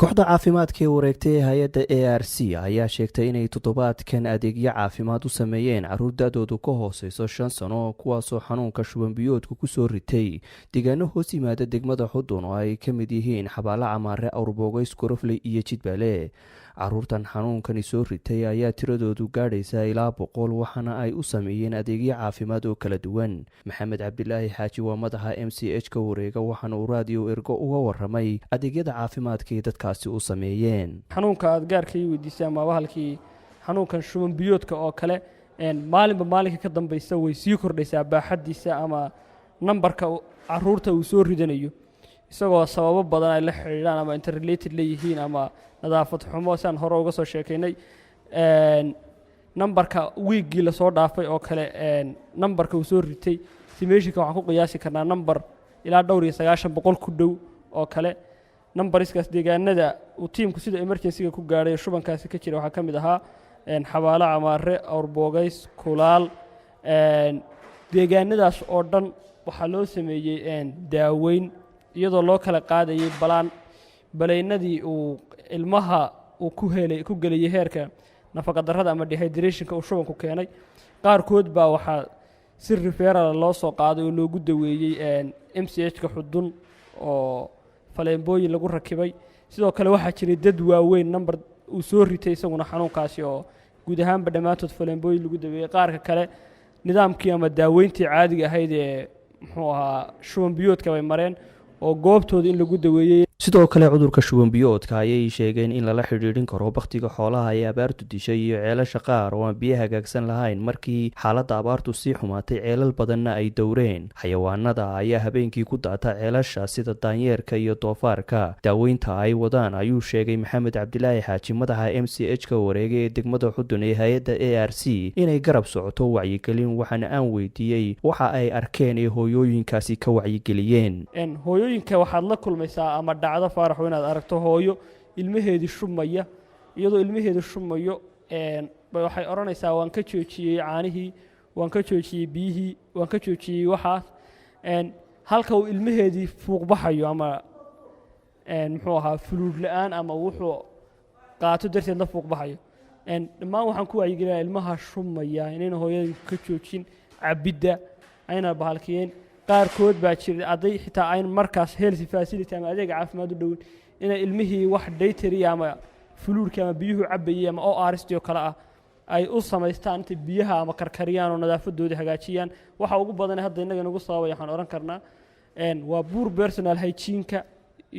kooxda caafimaadka ee wareegtay hay-adda ARC ayaa sheegtay inay toddobaadkan adeegyo caafimaad u sameeyeen caruur da-doodu ka hooseyso 5 sano kuwaasoo xanuunka shuban biyoodka kusoo ritay deegaano hoos yimaada degmada xudun oo ay ka mid yihiin xabaalo camaare awrbogays korofley iyo jidbaale. caruurtan xanuunkani soo ritay ayaa tiradoodu gaadhaysa ilaa 100 waxaana ay u sameeyeen adeegyo caafimaad oo kala duwan. maxamed cabdilaahi xaaji waa madaxa MCH ka wareega waxaana uu raadiyo ergo uga waramay adeegyada caafimaadka ee dadkaasi u sameeyeen. xanuunka aad gaarka ii weydiisay ama bahalkii xanuunkan shuban biyoodka oo kale maalinba maalinka ka dambaysa way sii kordhaysaa baaxadiisa ama nambarka caruurta uu soo ridanayo isagoo sababo badan ay la xiriiraan ama interrelated leeyihiin ama nadaafad xumo saan hore uga soo sheekaynay. nambarka wiigii la soo dhaafay oo kale nambarka uu soo ritay simeshika waxaan ku qiyaasi karnaa nambar ilaa dhowr iyo 90 ku dhow oo kale. nambariskaas deegaanada uu tiimku sida emergency-ga ku gaadhay shubankaasi ka jira waxaa ka mid ahaa xabaalo camaare awrbogays kulaal. deegaanadaas oo dhan waxaa loo sameeyey daaweyn iyadoo loo kala qaadayay balaynadii uu ilmaha uu ku geliyay heerka nafaqadarrada ama dehydrationka uu shubanku keenay. qaarkood baa waxaa si referal loo soo qaaday oo loogu daweeyey MCH-ka xudun oo faleembooyin lagu rakibay. sidoo kale waxaa jiray dad waaweyn nambar uu soo ritay isaguna xanuunkaasi oo guud ahaanba dhammaantood faleembooyin lagu daweeyey. qaarka kale nidaamkii ama daaweyntii caadiga ahayd ee muxuu ahaa shuban biyoodka bay mareen oo goobtooda in lagu daweeyey. sidoo kale cudurka shuban biyoodka ayay sheegeen in lala xidhiidhin karo bakhtiga xoolaha ee abaartu dishay iyo ceelasha qaar oo aan biyo hagaagsan lahayn markii xaaladda abaartu sii xumaatay ceelal badanna ay dowreen. xayawaanada ayaa habeenkii ku daata ceelasha sida daanyeerka iyo doofaarka. daaweynta ay wadaan ayuu sheegay maxamed cabdilaahi xaaji madaxa MCH-ka wareega ee degmada xudun ee hay-adda ARC inay garab socoto wacyigelin waxaana aan weydiiyey waxa ay arkeen ee hooyooyinkaasi ka wacyigeliyeen. hooyooyinka waxaad la kulmaysaa ama dhacdo faarax inaad aragto hooyo ilmaheedii shumaya iyadoo ilmaheedu shumayo waxay oranaysaa waan ka joojiyey caanihii waan ka joojiyey biyihii waan ka joojiyey waxaas halka uu ilmaheedii fuuq baxayo ama muxuu ahaa fuluud la-aan ama wuxuu qaato darteed la fuuq baxayo. dhammaan waxaan ku wacyigelinayaa ilmaha shumaya inayna hooyada ka joojin cabidda ayna bahalkiyeen. qaarkood baa jira aday xitaa ayn markaas health facility ama adeeg caafimaad u dhowin inay ilmihii wax daytari ama fuluurka ama biyuhu cabayay ama ORS oo kale ah ay u samaystaan inta biyaha ama karkariyaan oo nadaafadooda hagaajiyaan. waxa ugu badan hadda inaga nagu sababay waxaan oran karnaa waa poor personal hygiene-ka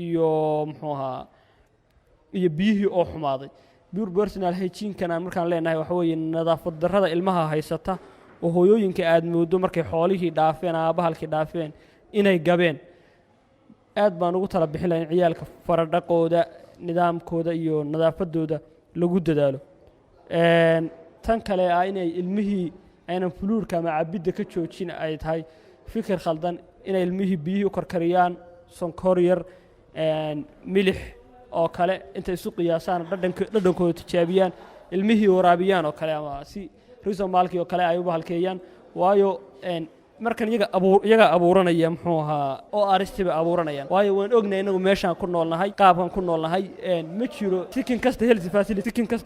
iyo muxuu ahaa iyo biyihii oo xumaaday. poor personal hygiene-kana markaan leenahay waxa weeye nadaafad darrada ilmaha haysata oo hooyooyinka aad moodo markay xoolihii dhaafeen ama bahalkii dhaafeen inay gabeen. aad baan ugu tala bixin lahayn ciyaalka faradhaqooda nidaamkooda iyo nadaafadooda lagu dadaalo. tan kale ah inay ilmihii aynan fuluurka ama cabidda ka joojin ay tahay fikir khaldan inay ilmihii biyihii u karkariyaan sonkor yar milix oo kale intay isu qiyaasaan dhadhankooda tijaabiyaan ilmihii waraabiyaan oo kale ama si maalkii oo kale ay u bahalkeeyaan. waayo markan iyaga abuuranaya muxuu ahaa oo aristiba abuuranayaan. waayo waan ognahay inagu meeshaan ku noolnahay qaabkan ku noolnahay ma jiro tikin kasta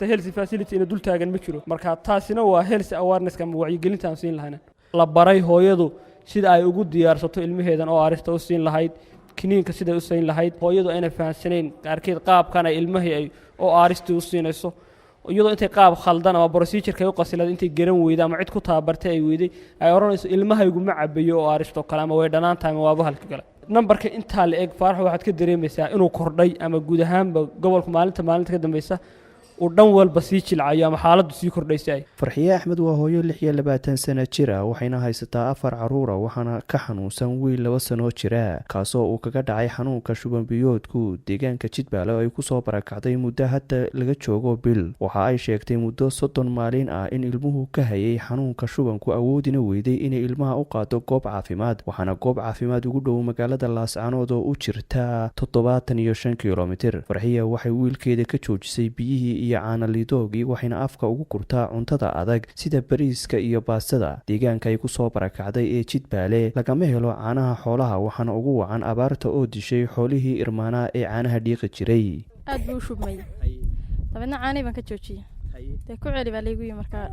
health facility ina dul taagan ma jiro. marka taasina waa health awareness ama wacyigelinta aan siin lahayna la baray hooyadu sida ay ugu diyaarsato ilmaheedan oo arista u siin lahayd kiniinka sida u siin lahayd. hooyadu ayna fahansanayn qaarkeed qaabkan ay ilmahii ay oo aristi u siinayso iyadoo intay qaab khaldan ama procedure-ka u qasilad intay garan weyda ama cid ku taabartay ay weyday ay oranayso ilmahaygu ma cabayo oo aristo kale ama way dhanaan tahay waa bahalka kale. nambarka intaa la eg faarax waxaad ka dareemaysaa inuu kordhay ama guud ahaanba gobolka maalinta ka dambaysa uu dhan walba sii jilcayo ama xaaladdu sii kordhaysay. farxiye axmed waa hooyo 26 sano jir ah waxayna haysataa 4 caruur waxaana ka xanuunsan wiil 2 sano jira kaasoo uu kaga dhacay xanuunka shuban biyoodku deegaanka jidbaale oo ay ku soo barakacday muddo hadda laga joogo bil. waxa ay sheegtay muddo 30 maalin ah in ilmuhu ka hayay xanuunka shubanku awoodina weyday inay ilmaha u qaado goob caafimaad waxaana goob caafimaad ugu dhow magaalada laascaanood oo u jirta 75 kilomitir. farxiye waxay wiilkeeda ka joojisay biyihii iyo caanalidoogii waxayna afka ugu gurtaa cuntada adag sida bariiska iyo baastada. deegaanka ay ku soo barakacday ee jidbaale lagama helo caanaha xoolaha waxaana ugu wacan abaarta oo dishay xoolihii irmaanaa ee caanaha dhiiqi jiray. aad buu u shubmaya dabeedna caanihii baan ka joojiyey dee ku celi baa laygu yimi markaa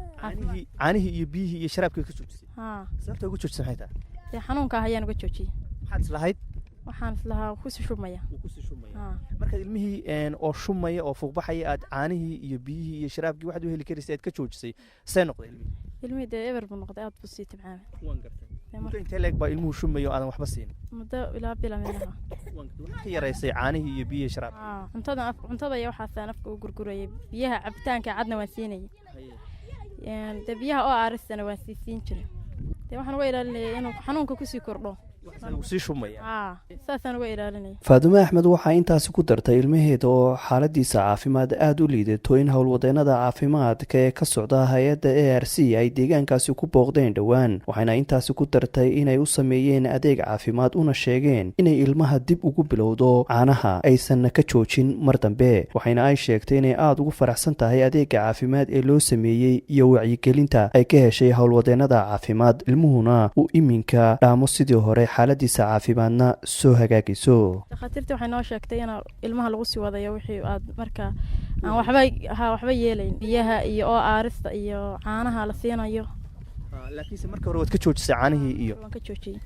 caanihii iyo biyihii iyo sharaabkii ka joojisay sababta ugu joojisay maxay tahay dee xanuunka ayaan uga joojiyey maxaad islahayd waxaan islahaa kusi shubmaya markaad ilmihii oo shumaya oo fuuqbaxaya aad caanihii iyo biyihii iyo sharaabkii waxaad u heli karaysay aad ka joojisay see noqday ilmihii dee eber buu noqday aad buu sii timcaamay waan gartay muddo intee leeg baa ilmuhu shumayo aadan waxba siin muddo ilaa bila meelaha waxaa ka yaraysay caanihii iyo biyihii sharaabkii cuntada iyo waxaasaan afka u gurgurayay biyaha cabitaanka cadna waan siinayay dee biyaha oo aaristana waan sii siin jiray dee waxaan uga ilaalinayay inuu xanuunka kusii kordho faadumo axmed waxaa intaasi ku dartay ilmaheeda oo xaaladiisa caafimaad aada u liidato in howlwadeenada caafimaadka ee ka socda hay-adda a r c ay deegaankaasi ku booqdeen dhowaan waxayna intaasi ku dartay inay u sameeyeen adeeg caafimaad una sheegeen inay ilmaha dib ugu bilowdo caanaha aysanna ka joojin mar dambe waxayna ay sheegtay inay aada ugu faraxsan tahay adeega caafimaad ee loo sameeyey iyo wacyigelinta ay ka heshay howlwadeenada caafimaad ilmuhuna uu iminka dhaamo sidii hore xaaladiisa caafimaadna soo hagaagiso dhakhaatiirtii waxay noo sheegtay in ilmaha lagu sii wadayo wixii aad marka aan waxba yeelayn biyaha iyo oo aarista iyo caanaha la siinayo laakiinse marka hore waad ka joojisay caanihii iyo waan ka joojiyey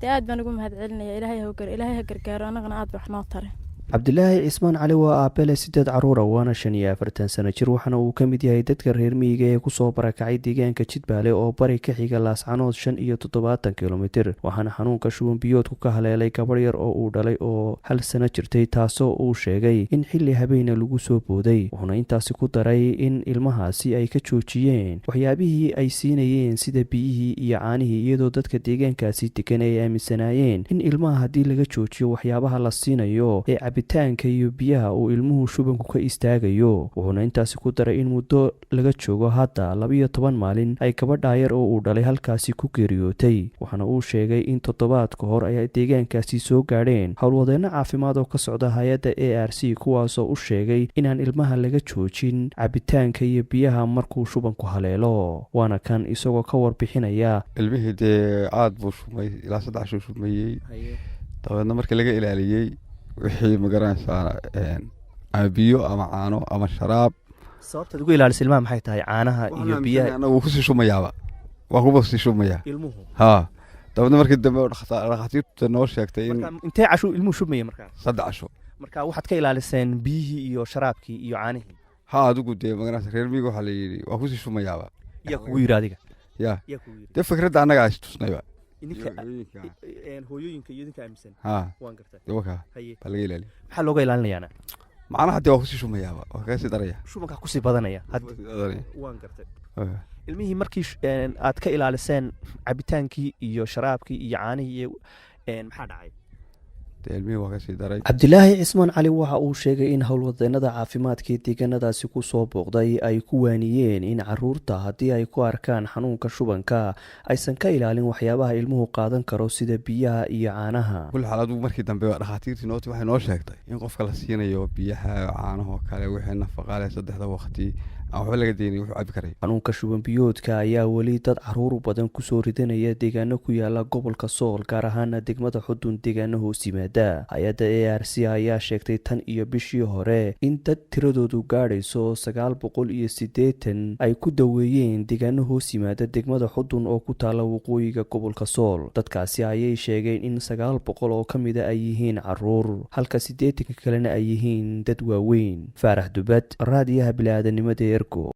dee aad baan ugu mahadcelinaya ilaahay ha gargaaro annagana aad wax noo tare cabdilaahi cismaan cali waa aabele 8 caruura waana 45 sano jir waxaana uu ka mid yahay dadka reer miyiga ee kusoo barakacay deegaanka jidbaale oo bari ka xiga laascanood 75 kilomitir waxaana xanuunka shuban biyoodku ka haleelay gabar yar oo uu dhalay oo 1 sano jirtay taasoo uu sheegay in xilli habeena lagu soo booday wuxuuna intaasi ku daray in ilmahaasi ay ka joojiyeen waxyaabihii ay siinayeen sida biyihii iyo caanihii iyadoo dadka deegaankaasi degan ay aaminsanaayeen in ilmaha haddii laga joojiyo waxyaabaha la siinayo ee cabitaanka iyo biyaha uu ilmuhu shubanku ka istaagayo wuxuuna intaasi ku daray in muddo laga joogo hadda 12 maalin ay gabadha yar oo uu dhalay halkaasi ku geeriyootay waxaana uu sheegay in toddobaadka hor ay deegaankaasi soo gaadheen howlwadeenno caafimaad oo ka socda hay-adda a r c kuwaasoo u sheegay inaan ilmaha laga joojin cabitaanka iyo biyaha markuu shubanku haleelo waana kan isagoo ka warbixinaya ilmihii dee aad buu shumay ilaa 3 shuu shumayey dabeedna markii laga ilaaliyey wixii magaranaysaa ama biyo ama caano ama sharaab sababtaad ugu ilaalisay ilmaha maxay tahay caanaha iyo biyaha wuu kusii shumayaaba waa kuba sii shumaya ilmuhu dabeedna markii dambe dhakhaatiirta noo sheegtay in intee casho ilmuhu shumaya markaa 3 casho marka waxaad ka ilaaliseen biyihii iyo sharaabkii iyo caanihii adigu dee magaranaysa reer miyiga waxaa la yidhi waa kusii shumayaaba yaa kugu yidhi adiga dee fikradda annagaa istusnayba hooyooyinka iyo idinka aaminsan waan gartay baa laga ilaaliya maxaa looga ilaalinayaana macnaha dee waa kusii shumayaaba waa kaga sii daraya shubankaa kusii badanaya waan gartay ilmihii markii aad ka ilaaliseen cabitaankii iyo sharaabkii iyo caanihii iyo maxaa dhacay cabdilaahi cismaan cali waxa uu sheegay in howlwadeenada caafimaadkii deegaanadaasi kusoo booqday ay ku waaniyeen in caruurta haddii ay ku arkaan xanuunka shubanka aysan ka ilaalin waxyaabaha ilmuhu qaadan karo sida biyaha iyo caanaha kul xaal adigu markii dambe dhakhaatiirtii nooti waxay noo sheegtay in qofka la siinayo biyaha caanahoo kale wixii nafaqaale 3 waqti aan waxba laga deynin wuxuu cabi karay xanuunka shuban biyoodka ayaa weli dad caruur badan kusoo ridanaya deegaano ku yaala gobolka sool gaar ahaana degmada xudun deegaano hoos yimaada hay-adda a r c ayaa sheegtay tan iyo bishii hore in dad tiradoodu gaadhayso 980 ay ku daweeyeen deegaano hoos yimaada degmada xudun oo ku taala waqooyiga gobolka sool dadkaasi ayay sheegeen in 900 oo ka mida ay yihiin caruur halka 80 kalena ay yihiin dad waaweyn faarax dubad raadiyaha bini'aadanimada ergo